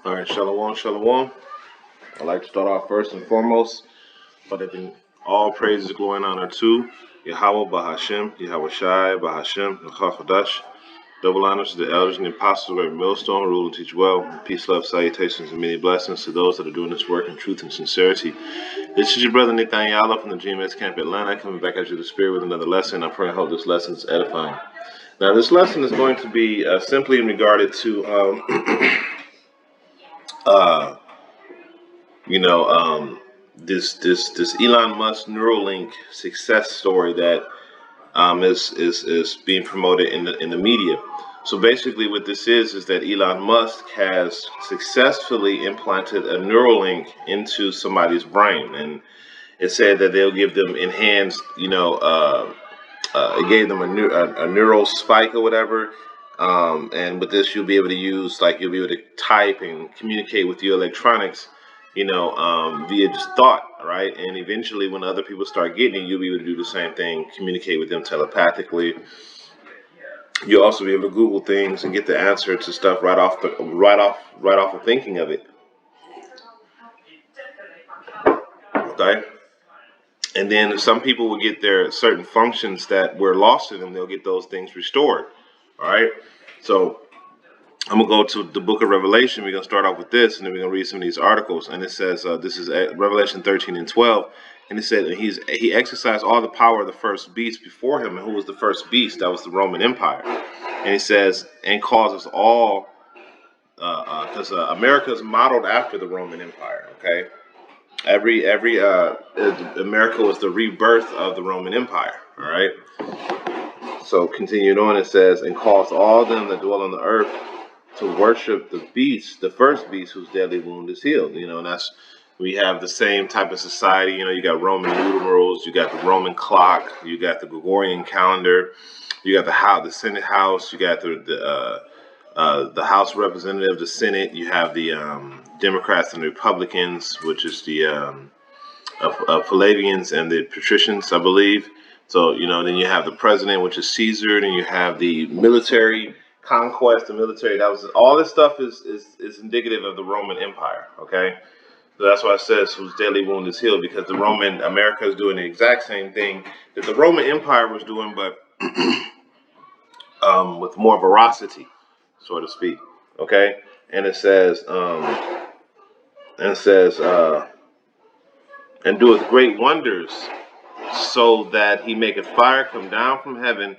All right, shalom, shalom. I'd like to start off first and foremost, but I think all praises, glory, and honor to Yahweh Bahashem, Yahweh Shai Bahashem, Nachafadash. Double honors to the elders and the apostles of every millstone, rule and teach well. Peace, love, salutations, and many blessings to those that are doing this work in truth and sincerity. This is your brother Nathaniel from the GMS Camp Atlanta, coming back at you the Spirit with another lesson. I pray and hope this lesson is edifying. Now, this lesson is going to be simply regarded to uh, this Elon Musk Neuralink success story that is being promoted in the media. So basically, what this is that Elon Musk has successfully implanted a Neuralink into somebody's brain, and it said that they'll give them enhanced, it gave them a neural spike or whatever. And with this, you'll be able to use, like, you'll be able to type and communicate with your electronics, via just thought, right? And eventually, when other people start getting it, you'll be able to do the same thing, communicate with them telepathically. You'll also be able to Google things and get the answer to stuff right off of thinking of it. Okay. And then some people will get their certain functions that were lost in them, they'll get those things restored. All right. So I'm going to go to the book of Revelation. We're going to start off with this, and then we're going to read some of these articles. And it says, this is Revelation 13 and 12. And it said he exercised all the power of the first beast before him. And who was the first beast? That was the Roman Empire. And he says, and causes all, because America is modeled after the Roman Empire, okay? America was the rebirth of the Roman Empire, all right? So continuing on, it says, and caused all them that dwell on the earth to worship the beast, the first beast whose deadly wound is healed. And we have the same type of society. You got Roman numerals, you got the Roman clock, you got the Gregorian calendar, you got the Senate House, you got the House Representative, the Senate, you have the Democrats and the Republicans, which is the Flavians and the Patricians, I believe. So, then you have the president, which is Caesar, and you have the military conquest, the military. All this stuff is indicative of the Roman Empire, okay? So that's why it says whose deadly wound is healed, because the Roman America is doing the exact same thing that the Roman Empire was doing, but with more veracity, so to speak, okay? And it says, and doeth great wonders, so that he maketh fire come down from heaven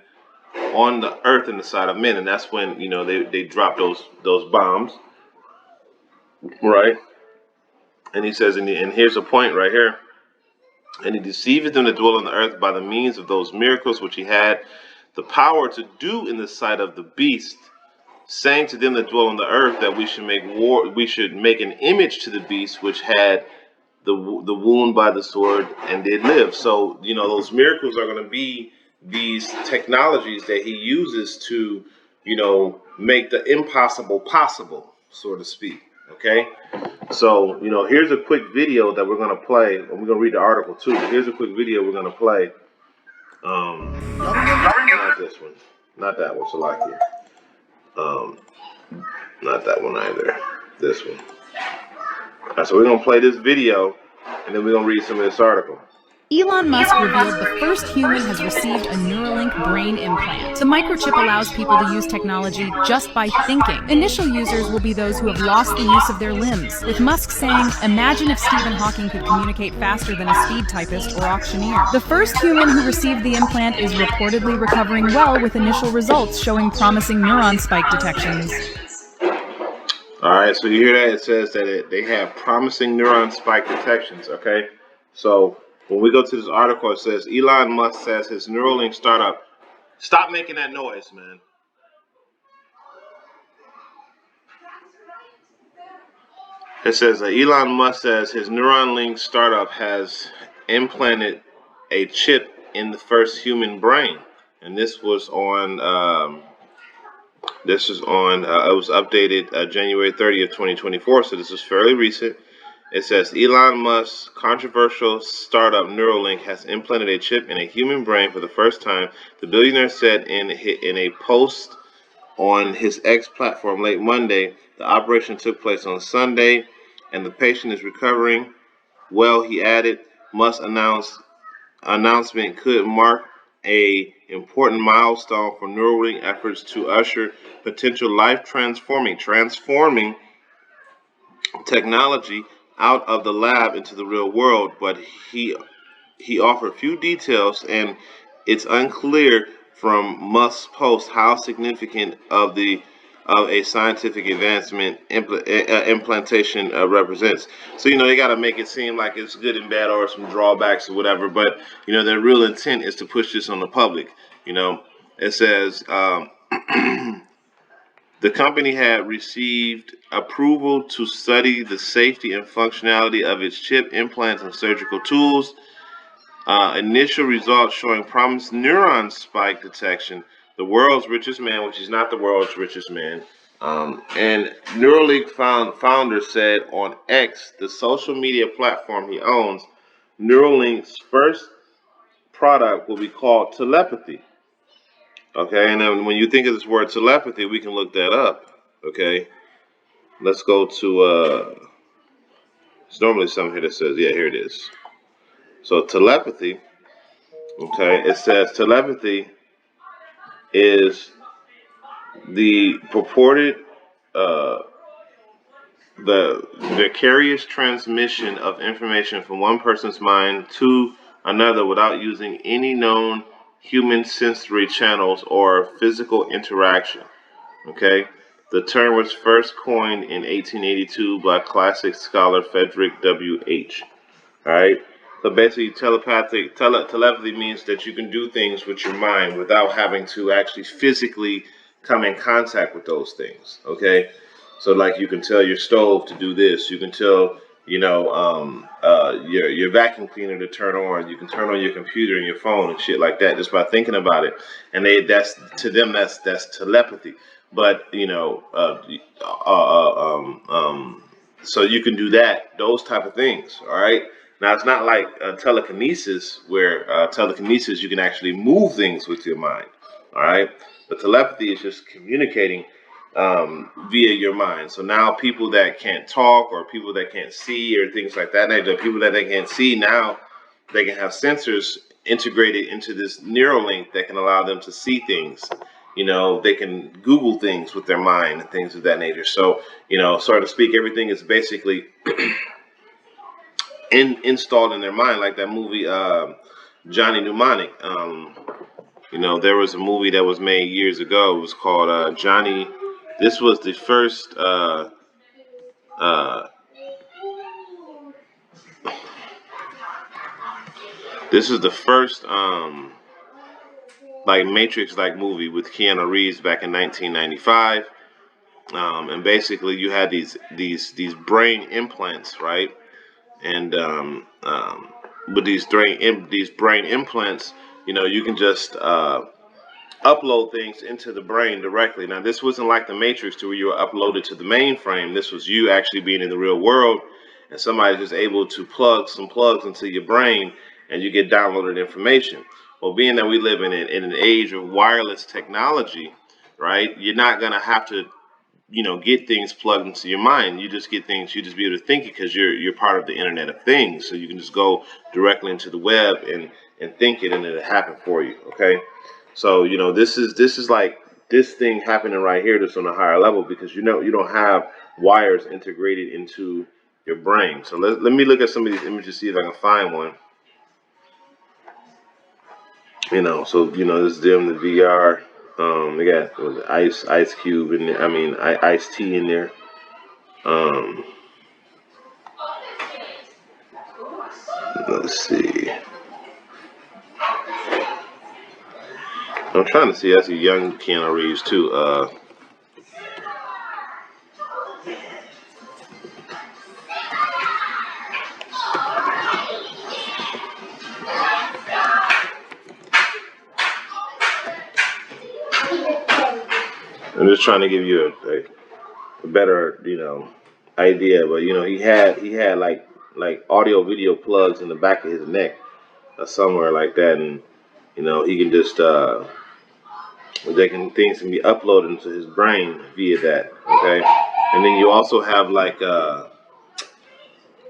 on the earth and the side of men. And that's when they drop those bombs, right? And he says, and here's a point right here. And he deceiveth them that dwell on the earth by the means of those miracles which he had the power to do in the sight of the beast, saying to them that dwell on the earth that we should make an image to the beast which had the wound by the sword and did live. So those miracles are going to be these technologies that he uses to make the impossible possible, so to speak. Okay, so here's a quick video that we're going to play, and we're going to read the article too. But here's a quick video we're going to play. Not this one, not that one, Salakia. Not that one either. This one. All right, so we're going to play this video, and then we're going to read some of this article. Elon Musk revealed the first human has received a Neuralink brain implant. The microchip allows people to use technology just by thinking. Initial users will be those who have lost the use of their limbs, with Musk saying, imagine if Stephen Hawking could communicate faster than a speed typist or auctioneer. The first human who received the implant is reportedly recovering well, with initial results showing promising neuron spike detections. All right, so you hear that? It says that they have promising neuron spike detections, okay? So when we go to this article, it says Elon Musk says his Neuralink startup. Stop making that noise, man. It says Elon Musk says his Neuralink startup has implanted a chip in the first human brain, and this was on. This is on. It was updated January 30th, 2024. So this is fairly recent. It says Elon Musk's controversial startup Neuralink has implanted a chip in a human brain for the first time. The billionaire said in a post on his X platform late Monday. The operation took place on Sunday, and the patient is recovering well. He added, "Must announcement could mark a important milestone for Neuralink efforts to usher potential life transforming technology out of the lab into the real world." But he offered few details, and it's unclear from Musk's post how significant of a scientific advancement implantation represents. So they got to make it seem like it's good and bad or some drawbacks or whatever. But their real intent is to push this on the public. It says. The company had received approval to study the safety and functionality of its chip implants and surgical tools. Initial results showing promising neuron spike detection. The world's richest man, which is not the world's richest man, and Neuralink founder said on X, the social media platform he owns, Neuralink's first product will be called Telepathy. Okay, and then when you think of this word telepathy, we can look that up. Okay, let's go to, there's normally something here that says, yeah, here it is. So telepathy, okay, it says telepathy is the purported, uh, the vicarious transmission of information from one person's mind to another without using any known human sensory channels or physical interaction. Okay, the term was first coined in 1882 by classic scholar Frederick W.H. All right. So basically, telepathy means that you can do things with your mind without having to actually physically come in contact with those things. Okay. So like you can tell your stove to do this. You can tell your vacuum cleaner to turn on. You can turn on your computer and your phone and shit like that just by thinking about it. And that's to them that's telepathy. But so you can do those type of things. All right. Now it's not like telekinesis, where telekinesis you can actually move things with your mind. All right. But telepathy is just communicating via your mind. So now people that can't talk or people that can't see or things like that, the people that they can't see now, they can have sensors integrated into this Neuralink that can allow them to see things. They can Google things with their mind and things of that nature. So, so to speak, everything is basically installed in their mind, like that movie Johnny Mnemonic. There was a movie that was made years ago. It was called Johnny. This was the first. Uh, this is the first like Matrix like movie with Keanu Reeves back in 1995. And basically, you had these brain implants, right? And with these brain implants, you can just upload things into the brain directly. Now, this wasn't like the Matrix to where you were uploaded to the mainframe. This was you actually being in the real world, and somebody just able to plug some plugs into your brain, and you get downloaded information. Well, being that we live in an age of wireless technology, right? You're not gonna have to get things plugged into your mind. You just get things, you just be able to think it because you're part of the Internet of Things. So you can just go directly into the web and think it, and it'll happen for you. Okay. So this is like this thing happening right here, that's on a higher level, because you don't have wires integrated into your brain. So let me look at some of these images, see if I can find one. So this is them, the VR. They got Ice Cube and Ice T in there. Let's see. I'm trying to see. I see young Keanu Reeves too. I'm just trying to give you a better idea. But he had like audio video plugs in the back of his neck or somewhere like that, and he can just things can be uploaded into his brain via that. Okay, and then you also have like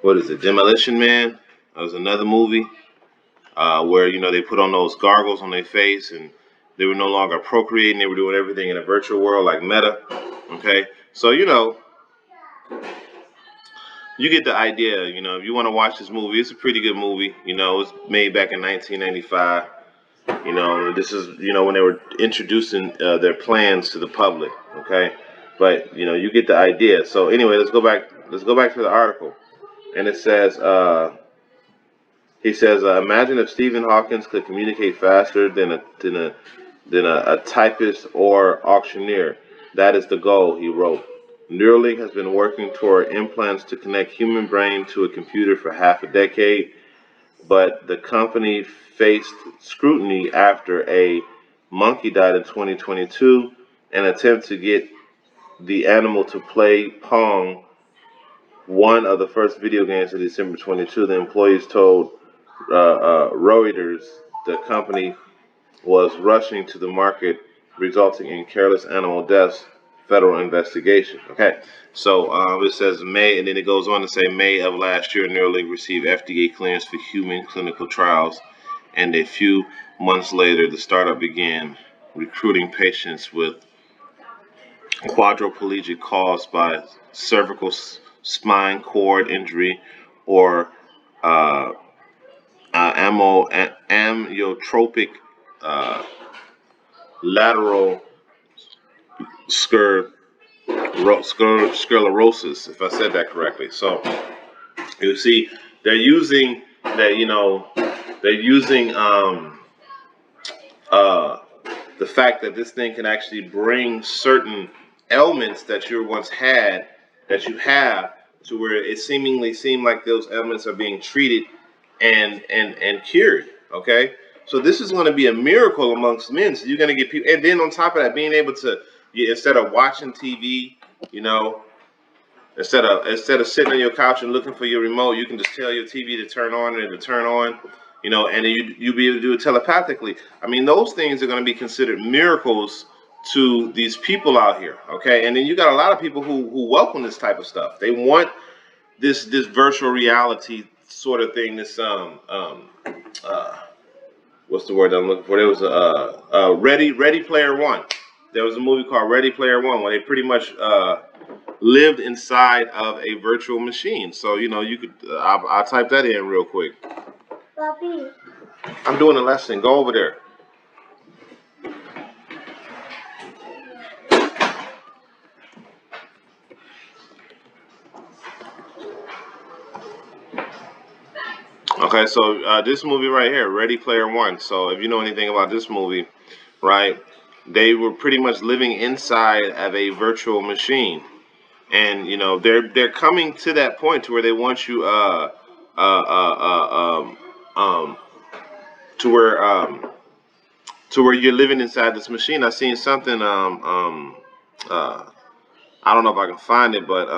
what is it, Demolition Man? That was another movie where they put on those gargles on their face and they were no longer procreating. They were doing everything in a virtual world like Meta. Okay, so you get the idea. If you want to watch this movie, it's a pretty good movie. It was made back in 1995. This is when they were introducing their plans to the public. Okay, but you get the idea. So anyway, let's go back. Let's go back to the article, and it says. He says, imagine if Stephen Hawkins could communicate faster than a typist or auctioneer. That is the goal, he wrote. Neuralink has been working toward implants to connect human brain to a computer for half a decade, but the company faced scrutiny after a monkey died in 2022. An attempt to get the animal to play Pong, one of the first video games in December 22. The employees told Reuters the company was rushing to the market, resulting in careless animal deaths. Federal investigation. Okay, so it says May, and then it goes on to say May of last year, Neuralink received FDA clearance for human clinical trials, and a few months later, the startup began recruiting patients with quadriplegia caused by cervical spine cord injury or uh, amyotrophic uh, lateral sclerosis, if I said that correctly. So you see, they're using that. They're using uh, the fact that this thing can actually bring certain ailments that you once had, that you have, to where it seemingly seemed like those ailments are being treated and cured. Okay, so this is going to be a miracle amongst men. So you're going to get people, and then on top of that, being able to, instead of watching TV, you know, instead of sitting on your couch and looking for your remote, you can just tell your TV to turn on and to turn on, and you be able to do it telepathically. I mean, those things are going to be considered miracles to these people out here. Okay, and then you got a lot of people who welcome this type of stuff. They want this virtual reality sort of thing. This what's the word I'm looking for? There was a Ready Player One. There was a movie called Ready Player One where they pretty much lived inside of a virtual machine. So you could. I'll type that in real quick. Bobby. I'm doing a lesson. Go over there. Okay, so this movie right here, Ready Player One. So if you know anything about this movie, right, they were pretty much living inside of a virtual machine, and they're coming to that point to where they want you uh, uh, um, to where you're living inside this machine. I seen something uh, I don't know if I can find it, but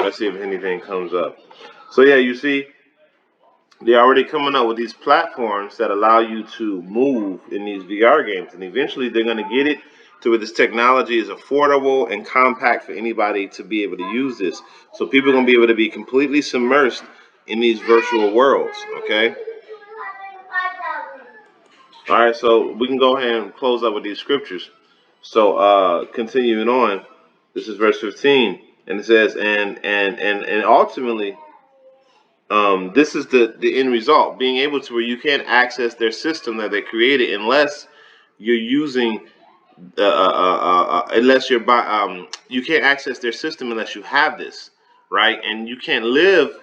let's see if anything comes up. So yeah, you see, they're already coming up with these platforms that allow you to move in these VR games, and eventually they're going to get it to where this technology is affordable and compact for anybody to be able to use this. So people are going to be able to be completely submersed in these virtual worlds. Okay. All right. So we can go ahead and close up with these scriptures. So continuing on, this is verse 15, and it says, and ultimately this is the end result, being able to where you can't access their system that they created unless you're using unless you're by you can't access their system unless you have this, right? And you can't live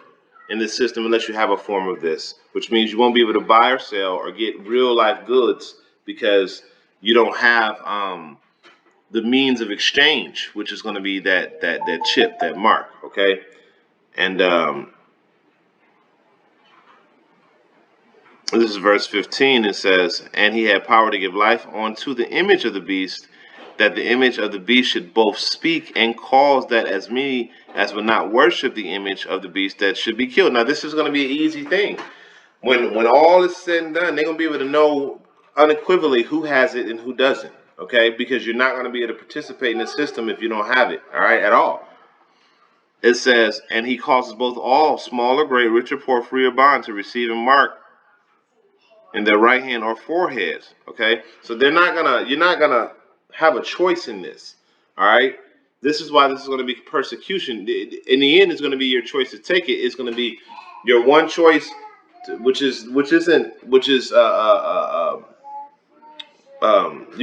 in this system unless you have a form of this, which means you won't be able to buy or sell or get real life goods because you don't have the means of exchange, which is going to be that chip, that mark. Okay, and this is verse 15. It says, "And he had power to give life unto the image of the beast, that the image of the beast should both speak and cause that as many as would not worship the image of the beast that should be killed." Now, this is going to be an easy thing. When all is said and done, they're going to be able to know unequivocally who has it and who doesn't. Okay, because you're not going to be able to participate in the system if you don't have it. All right, at all. It says, "And he causes both all, small or great, rich or poor, free or bond, to receive and mark in their right hand or foreheads." Okay, so you're not gonna have a choice in this. All right, this is why this is going to be persecution. In the end, it's going to be your choice to take it. It's going to be your one choice, you're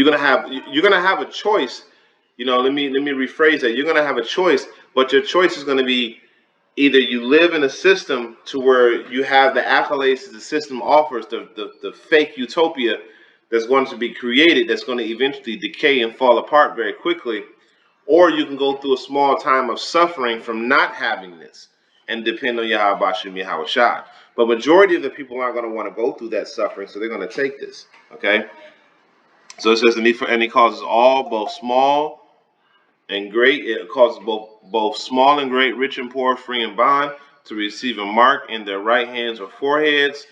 gonna have a choice. Let me rephrase that. You're gonna have a choice, but your choice is going to be either you live in a system to where you have the accolades that the system offers, the fake utopia that's going to be created, that's going to eventually decay and fall apart very quickly, or you can go through a small time of suffering from not having this and depend on Yahweh Bashem Yahweh Shai. But majority of the people aren't going to want to go through that suffering, so they're going to take this. Okay? So it says, and he causes all, both small and great, it causes both small and great, rich and poor, free and bond, to receive a mark in their right hands or foreheads,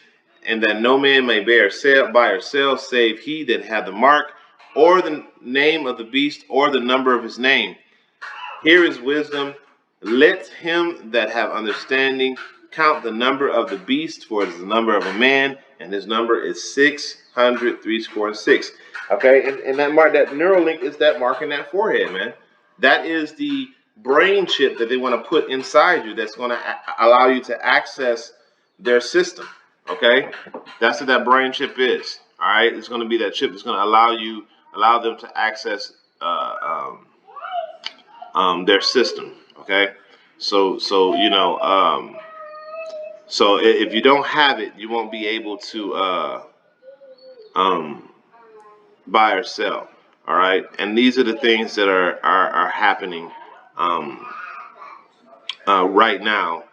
and that no man may buy or sell, save he that had the mark, or the name of the beast, or the number of his name. Here is wisdom. Let him that have understanding count the number of the beast, for it is the number of a man, and his number is 666. Okay, and that mark, that Neuralink, is that mark in that forehead, man. That is the brain chip that they want to put inside you, that's going to allow you to access their system. Okay, that's what that brain chip is. All right, it's going to be that chip that's going to allow them to access their system. Okay, so if you don't have it, you won't be able to buy or sell. All right, and these are the things that are happening right now,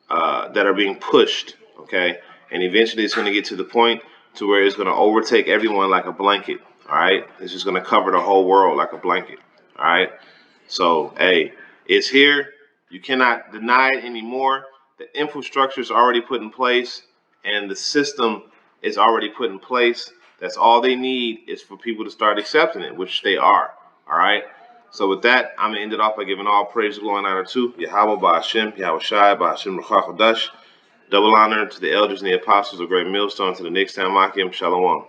that are being pushed. Okay, and eventually it's going to get to the point to where it's going to overtake everyone like a blanket. All right, it's just going to cover the whole world like a blanket. All right. So, hey, it's here. You cannot deny it anymore. The infrastructure is already put in place, and the system is already put in place. That's all they need is for people to start accepting it, which they are. All right. So with that, I'm gonna end it off by giving all praise, glory, and honor to Yahweh Ba'Hashem, Yahweh Shai, Ba'Hashem Ruach Double honor to the elders and the apostles of Great Millstone, to the next time, Makim Shalom.